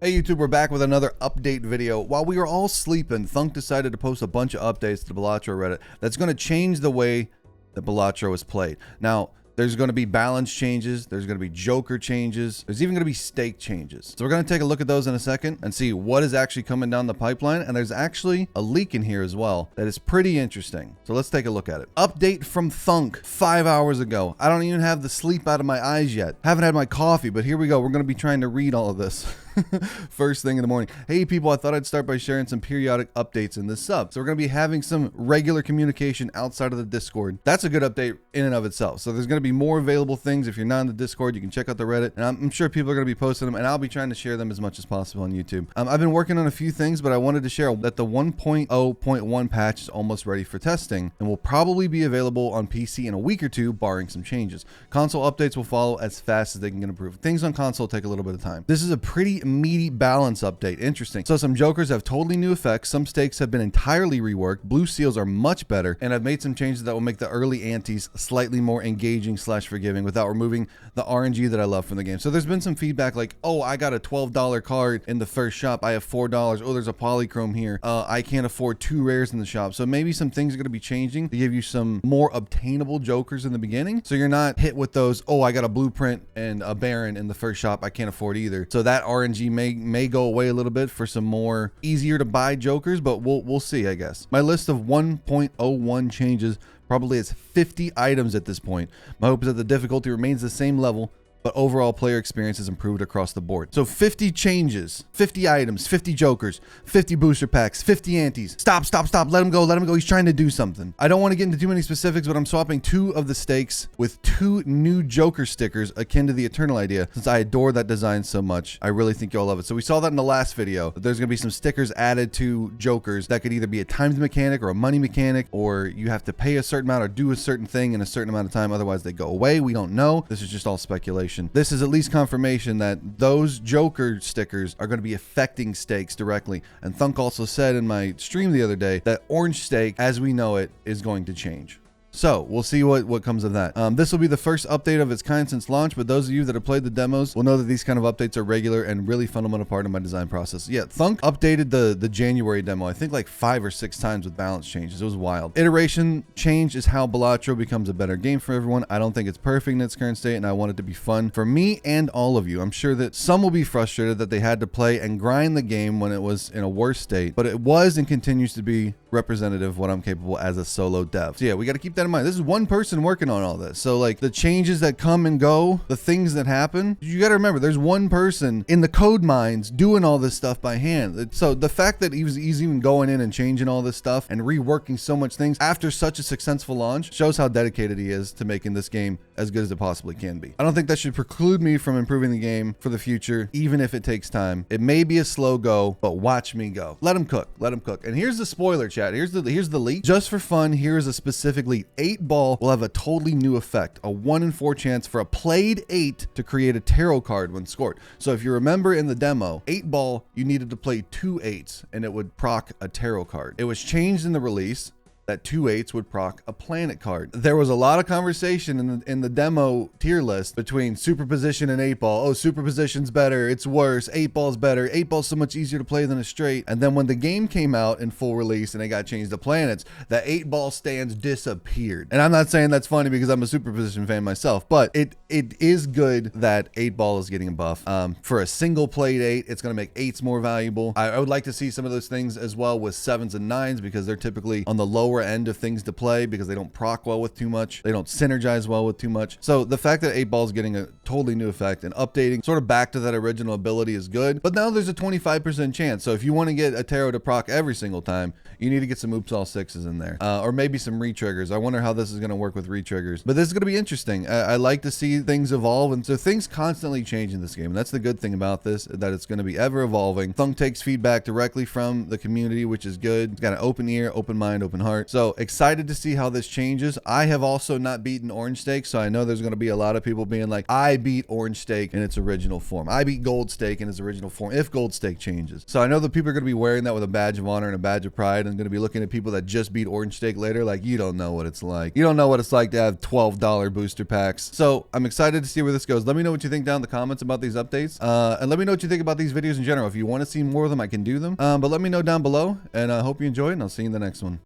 Hey YouTube, we're back with another update video. While we were all sleeping, Thunk decided to post a bunch of updates to the Balatro Reddit that's going to change the way that Balatro is played. Now, there's going to be balance changes, there's going to be joker changes, there's even going to be stake changes. So we're going to take a look at those in a second and see what is actually coming down the pipeline. And there's actually a leak in here as well that is pretty interesting. So let's take a look at it. Update from Thunk 5 hours ago. I don't even have the sleep out of my eyes yet. Haven't had my coffee, but here we go. We're going to be trying to read all of this. First thing in the morning. Hey people, I thought I'd start by sharing some periodic updates in this sub. So we're going to be having some regular communication outside of the Discord. That's a good update in and of itself. So there's going to be more available things. If you're not in the Discord, you can check out the Reddit, and I'm sure people are going to be posting them, and I'll be trying to share them as much as possible on YouTube. I've been working on a few things, but I wanted to share that the 1.0.1 patch is almost ready for testing and will probably be available on PC in a week or two, barring some changes. Console updates will follow as fast as they can get improved. Things on console take a little bit of time. This is a pretty meaty balance update. Interesting. So some jokers have totally new effects. Some stakes have been entirely reworked. Blue seals are much better, and I've made some changes that will make the early antes slightly more engaging / forgiving without removing the RNG that I love from the game. So there's been some feedback like, oh, I got a $12 card in the first shop. I have $4. Oh, there's a polychrome here. I can't afford 2 rares in the shop. So maybe some things are going to be changing to give you some more obtainable jokers in the beginning. So you're not hit with those, oh, I got a blueprint and a Baron in the first shop. I can't afford either. So that RNG may go away a little bit for some more easier to buy jokers, but we'll see, I guess. My list of 1.01 changes probably has 50 items at this point. My hope is that the difficulty remains the same level, but overall player experience is improved across the board. So 50 changes, 50 items, 50 jokers, 50 booster packs, 50 antes. Stop. Let him go. He's trying to do something. I don't want to get into too many specifics, but I'm swapping 2 of the stakes with 2 new joker stickers akin to the Eternal idea. Since I adore that design so much, I really think you'll love it. So we saw that in the last video. There's going to be some stickers added to jokers that could either be a timed mechanic or a money mechanic, or you have to pay a certain amount or do a certain thing in a certain amount of time. Otherwise they go away. We don't know. This is just all speculation. This is at least confirmation that those Joker stickers are going to be affecting stakes directly. And Thunk also said in my stream the other day that orange stake, as we know it, is going to change. So we'll see what comes of that. This will be the first update of its kind since launch, but those of you that have played the demos will know that these kind of updates are regular and really fundamental part of my design process. Yeah, Thunk updated the January demo, I think like 5 or 6 times with balance changes. It was wild. Iteration change is how Balatro becomes a better game for everyone. I don't think it's perfect in its current state, and I want it to be fun for me and all of you. I'm sure that some will be frustrated that they had to play and grind the game when it was in a worse state, but it was and continues to be representative of what I'm capable as a solo dev. So yeah, we got to keep that in mind. This is one person working on all this. So like the changes that come and go, the things that happen, you got to remember there's one person in the code mines doing all this stuff by hand. So the fact that he's even going in and changing all this stuff and reworking so much things after such a successful launch shows how dedicated he is to making this game as good as it possibly can be. I don't think that should preclude me from improving the game for the future, even if it takes time. It may be a slow go, but watch me go. Let him cook. And here's the spoiler, chat. Here's the leak. Just for fun, here's a specific leak. 8-ball will have a totally new effect, a 1 in 4 chance for a played 8 to create a tarot card when scored. So if you remember in the demo, 8-ball, you needed to play 2 8s and it would proc a tarot card. It was changed in the release that 2 8s would proc a planet card. There was a lot of conversation in the demo tier list between superposition and 8-ball. Oh, superposition's better, it's worse, 8-ball's better, 8-ball's so much easier to play than a straight. And then when the game came out in full release and it got changed to planets, the 8-ball stands disappeared. And I'm not saying that's funny because I'm a superposition fan myself, but it is good that 8-ball is getting a buff. For a single played 8, it's going to make 8s more valuable. I would like to see some of those things as well with 7s and 9s because they're typically on the lower end of things to play because they don't proc well with too much. They don't synergize well with too much. So the fact that 8-ball is getting a totally new effect and updating sort of back to that original ability is good, but now there's a 25% chance. So if you want to get a tarot to proc every single time, you need to get some oops all 6s in there, or maybe some re-triggers. I wonder how this is going to work with re-triggers, but this is going to be interesting. I like to see things evolve, and so things constantly change in this game. And that's the good thing about this, that it's going to be ever evolving. Thunk takes feedback directly from the community, which is good. It's got an open ear, open mind, open heart. So excited to see how this changes. I have also not beaten Orange Steak, so I know there's going to be a lot of people being like, I beat Orange Steak in its original form. I beat Gold Steak in its original form if Gold Steak changes. So I know that people are going to be wearing that with a badge of honor and a badge of pride, and going to be looking at people that just beat Orange Steak later like, you don't know what it's like. You don't know what it's like to have $12 booster packs. So I'm excited to see where this goes. Let me know what you think down in the comments about these updates. And let me know what you think about these videos in general. If you want to see more of them, I can do them. But let me know down below, and I hope you enjoy it, and I'll see you in the next one.